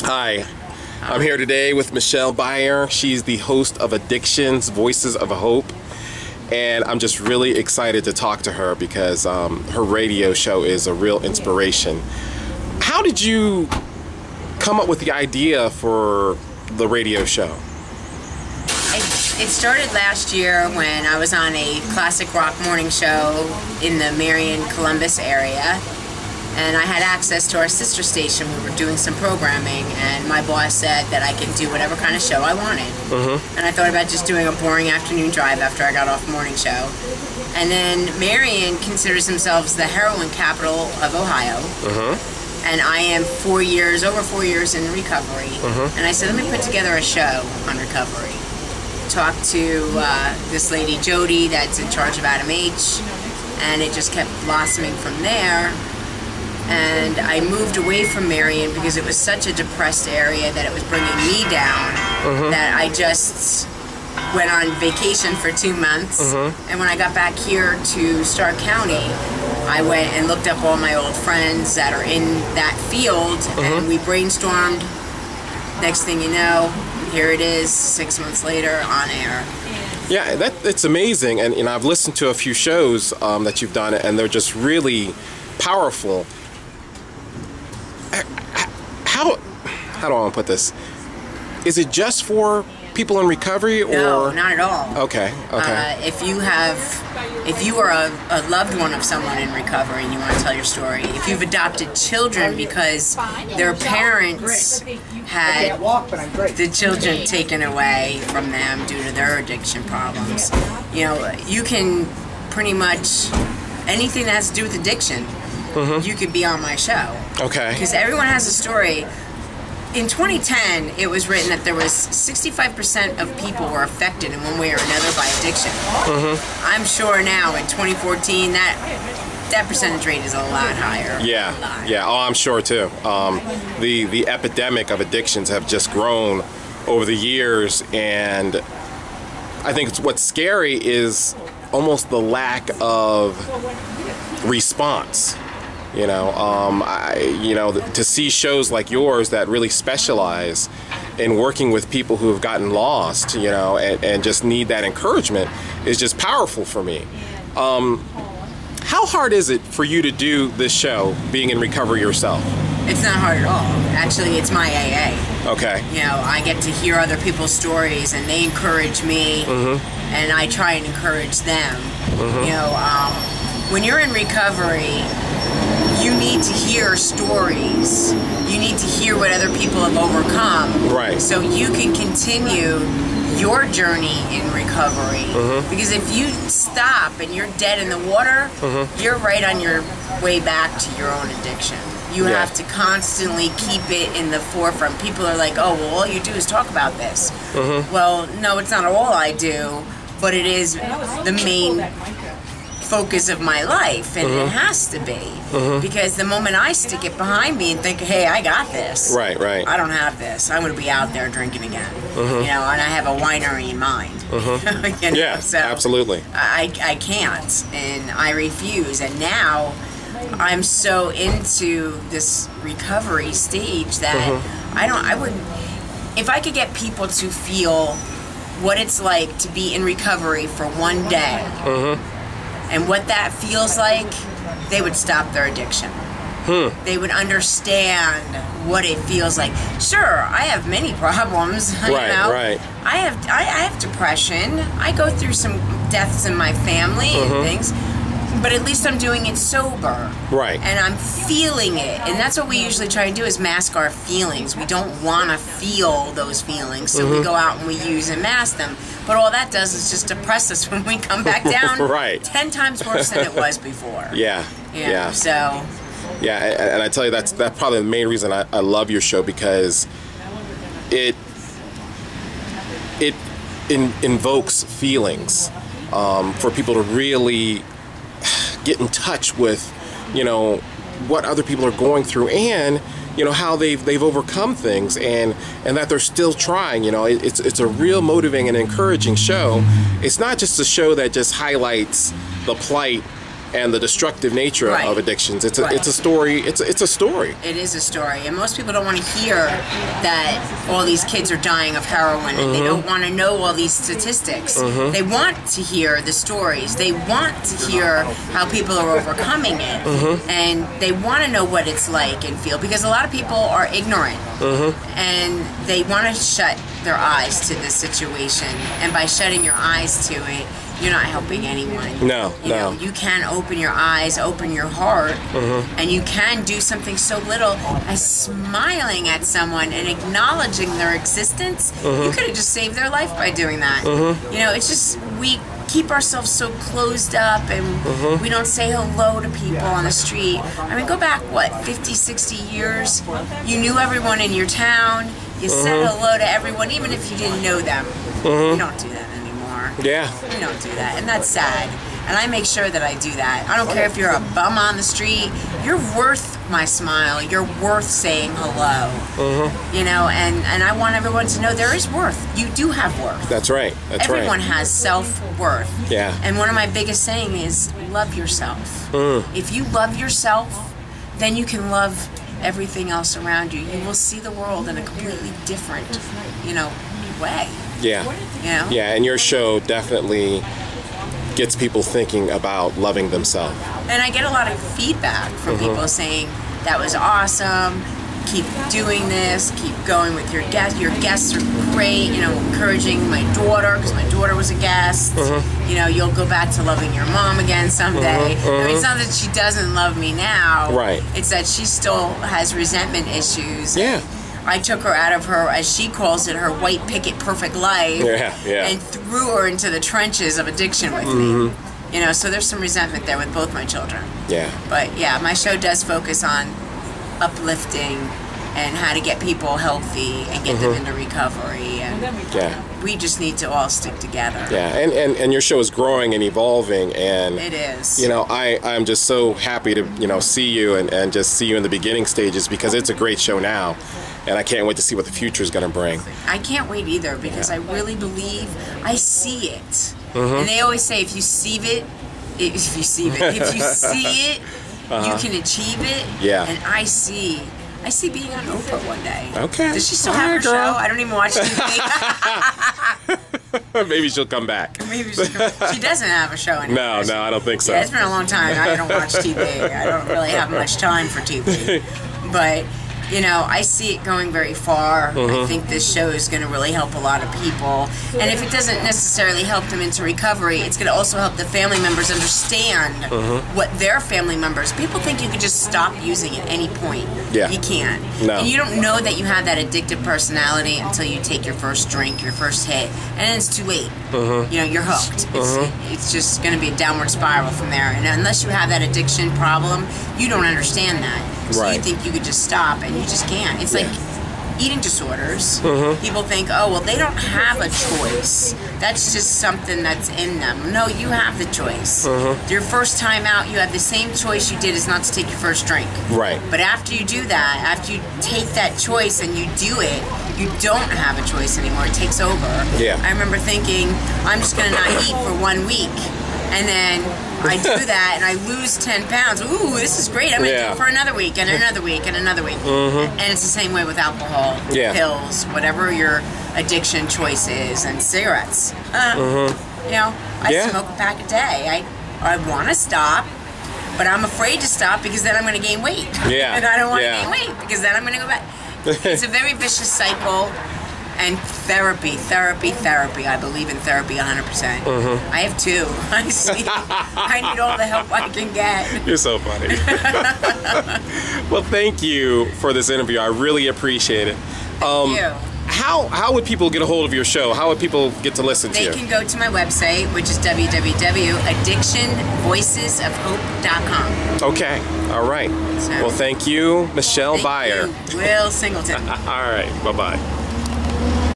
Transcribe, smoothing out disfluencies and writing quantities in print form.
Hi, I'm here today with Michelle Beyer. She's the host of Addictions, Voices of Hope. And I'm just really excited to talk to her because her radio show is a real inspiration. How did you come up with the idea for the radio show? It started last year when I was on a classic rock morning show in the Marion, Columbus area. And I had access to our sister station. We were doing some programming, and my boss said that I could do whatever kind of show I wanted. And I thought about just doing a boring afternoon drive after I got off the morning show. And then Marion considers themselves the heroin capital of Ohio. And I am over 4 years in recovery. And I said, let me put together a show on recovery. Talked to this lady, Jody, that's in charge of Adam H. And it just kept blossoming from there. And I moved away from Marion because it was such a depressed area that it was bringing me down that I just went on vacation for 2 months. And when I got back here to Stark County, I went and looked up all my old friends that are in that field, and we brainstormed. Next thing you know, here it is 6 months later on air. Yeah, it's amazing, and I've listened to a few shows that you've done, and they're just really powerful. How do I want to put this? Is it just for people in recovery, or no? Not at all. Okay. If you are a loved one of someone in recovery and you want to tell your story, if you've adopted children because their parents had the children taken away from them due to their addiction problems, you can pretty much anything that has to do with addiction. You could be on my show. Okay. Because everyone has a story. In 2010, it was written that there was 65% of people were affected in one way or another by addiction. I'm sure now in 2014 that percentage rate is a lot higher. Yeah. Oh, I'm sure too. The epidemic of addictions have just grown over the years, and I think what's scary is almost the lack of response. To see shows like yours that really specialize in working with people who have gotten lost, and just need that encouragement is just powerful for me. How hard is it for you to do this show, being in recovery yourself? It's not hard at all. Actually, it's my AA. Okay. I get to hear other people's stories, and they encourage me, and I try and encourage them. When you're in recovery, you need to hear stories. You need to hear what other people have overcome. Right. So you can continue your journey in recovery. Because if you stop and you're dead in the water, you're right on your way back to your own addiction. You have to constantly keep it in the forefront. People are like, oh, well, all you do is talk about this. Well, no, it's not all I do, but it is the main focus of my life, and it has to be, because the moment I stick it behind me and think, hey, I got this, right, I don't have this, I'm going to be out there drinking again, and I have a winery in mind. Yeah, so absolutely. I can't, and I refuse, and now I'm so into this recovery stage that if I could get people to feel what it's like to be in recovery for one day, and what that feels like, they would stop their addiction. They would understand what it feels like. Sure, I have many problems. Right. I have depression. I go through some deaths in my family and things, but at least I'm doing it sober. Right. And I'm feeling it. And that's what we usually try to do, is mask our feelings. We don't want to feel those feelings, so we go out and we use and mask them. But all that does is just depress us when we come back down 10 times worse than it was before. So. Yeah, and I tell you, that's probably the main reason I love your show, because it invokes feelings for people to really get in touch with, what other people are going through, and how they've overcome things, and that they're still trying. It's a real motivating and encouraging show. It's not just a show that just highlights the plight and the destructive nature Right. of addictions. It's a Right. it's a story. It's a story. It is a story, and most people don't want to hear that all these kids are dying of heroin, and they don't want to know all these statistics. They want to hear the stories. They want to hear how people are overcoming it, and they want to know what it's like and feel, because a lot of people are ignorant, and they want to shut their eyes to this situation, and by shutting your eyes to it, you're not helping anyone. No, You know, you can open your eyes, open your heart, and you can do something so little as smiling at someone and acknowledging their existence. You could have just saved their life by doing that. You know, it's just, we keep ourselves so closed up, and we don't say hello to people on the street. I mean, go back, what, 50, 60 years? You knew everyone in your town. You said hello to everyone, even if you didn't know them. We don't do that anymore. Yeah. We don't do that, and that's sad. And I make sure that I do that. I don't care if you're a bum on the street. You're worth my smile. You're worth saying hello. You know, and I want everyone to know there is worth. You do have worth. That's right. That's Everyone right. has self-worth. Yeah. And one of my biggest saying is love yourself. If you love yourself, then you can love everything else around you. You will see the world in a completely different, you know, way. Yeah. You know? Yeah, and your show definitely gets people thinking about loving themselves. And I get a lot of feedback from people saying, that was awesome, keep doing this, keep going with your guests. Your guests are great, you know, encouraging my daughter, because my daughter was a guest. You know, you'll go back to loving your mom again someday. I mean, it's not that she doesn't love me now. Right. It's that she still has resentment issues. Yeah. I took her out of her, as she calls it, her white picket perfect life, Yeah. and threw her into the trenches of addiction with me. You know, so there's some resentment there with both my children. Yeah. But yeah, my show does focus on uplifting and how to get people healthy and get them into recovery. And Yeah. we just need to all stick together. Yeah. And your show is growing and evolving, and It is. you know, I'm just so happy to, you know, see you and just see you in the beginning stages, because it's a great show now. And I can't wait to see what the future is going to bring. I can't wait either, because I really believe I see it. And they always say, if you see it, you see it, you can achieve it. Yeah. And I see being on Oprah one day. Okay. Does she still All have right, her show? girl. I don't even watch TV. Maybe she'll come back. Maybe she doesn't have a show anymore. No, I don't think so. Yeah, it's been a long time. I don't watch TV. I don't really have much time for TV. But, you know, I see it going very far. I think this show is going to really help a lot of people. And if it doesn't necessarily help them into recovery, it's going to also help the family members understand what their family members... People think you can just stop using at any point. Yeah. You can't. No. And you don't know that you have that addictive personality until you take your first drink, your first hit. And then it's too late. You know, you're hooked. It's just going to be a downward spiral from there. And unless you have that addiction problem, you don't understand that. So Right. you think you could just stop, and you just can't. It's like eating disorders. People think, oh, well, they don't have a choice. That's just something that's in them. No, you have the choice. Your first time out, you have the same choice you did as not to take your first drink. Right. But after you do that, after you take that choice and you do it, you don't have a choice anymore. It takes over. Yeah. I remember thinking, I'm just going to not eat for 1 week. And then I do that and I lose 10 pounds. Ooh, this is great. I'm going to do it for another week and another week and another week. And it's the same way with alcohol, pills, whatever your addiction choice is, and cigarettes. You know, I smoke a pack a day. I want to stop, but I'm afraid to stop because then I'm going to gain weight. Yeah. And I don't want to gain weight because then I'm going to go back. It's a very vicious cycle. And therapy. I believe in therapy 100%. I have 2. I need all the help I can get. You're so funny. Well, thank you for this interview. I really appreciate it. Thank you. How would people get a hold of your show? How would people get to listen to you? They can go to my website, which is www.addictionvoicesofhope.com. Okay. All right. So, well, thank you, Michelle thank Beyer. you, Will Singleton. All right. Bye-bye.